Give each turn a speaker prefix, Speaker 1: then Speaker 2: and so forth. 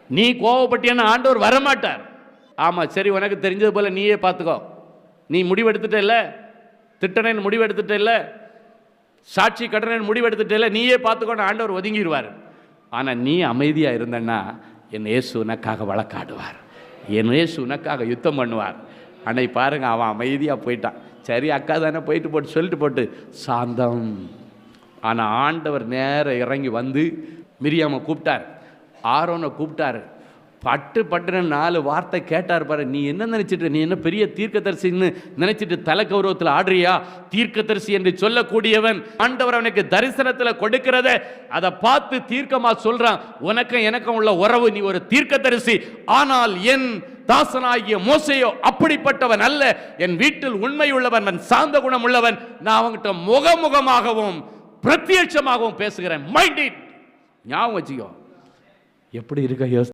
Speaker 1: நீ கோவப்பட்டியான ஆண்டவர் வரமாட்டார். ஆமாம், சரி, உனக்கு தெரிஞ்சது போல நீயே பார்த்துக்கோ. நீ முடிவெடுத்துட்ட இல்லை, திட்டணன்னு முடிவெடுத்துட்ட இல்லை, சாட்சி கடனன்னு முடிவெடுத்துட்ட இல்லை, நீயே பார்த்துக்கோன்னு ஆண்டவர் ஒதுங்கிடுவார். ஆனால் நீ அமைதியாக இருந்தன்னா என் இயேசு உனக்காக வழக்காடுவார், என் இயேசு உனக்காக யுத்தம் பண்ணுவார். அன்னை பாருங்க, அவன் அமைதியாக போயிட்டான். சரி அக்கா தானே, போயிட்டு போட்டு சொல்லிட்டு போட்டு சாந்தம். ஆனால் ஆண்டவர் நேர இறங்கி வந்து மிரியாமை கூப்பிட்டார், ஆரோனை கூப்பிட்டாரு. பட்டுன்னு 4 வார்த்தை கேட்டார் பாரு. நீ என்ன நினைச்சிட்டு, நீ என்ன பெரிய தீர்க்கதரிசின்னு நினைச்சிட்டு தலை கௌரவத்தில் ஆடுறியா? தீர்க்கதரிசி என்று சொல்லக்கூடியவன் ஆண்டவர் அவனுக்கு தரிசனத்தில் கொடுக்கிறத அதை பார்த்து தீர்க்கமா சொல்றான், உனக்கும் எனக்கும் உள்ள உறவு, நீ ஒரு தீர்க்கதரிசி. ஆனால் என் தாசனாகிய மோசேயோ அப்படிப்பட்டவன் அல்ல, என் வீட்டில் உண்மை உள்ளவன், நான் சாந்த குணம் உள்ளவன், நான் அவங்ககிட்ட முகமுகமாகவும் பிரத்யட்சமாகவும் பேசுகிறேன். மைண்ட் இட், ஞாபகம் வச்சுக்கோ. எப்படி இருக்க யோசி.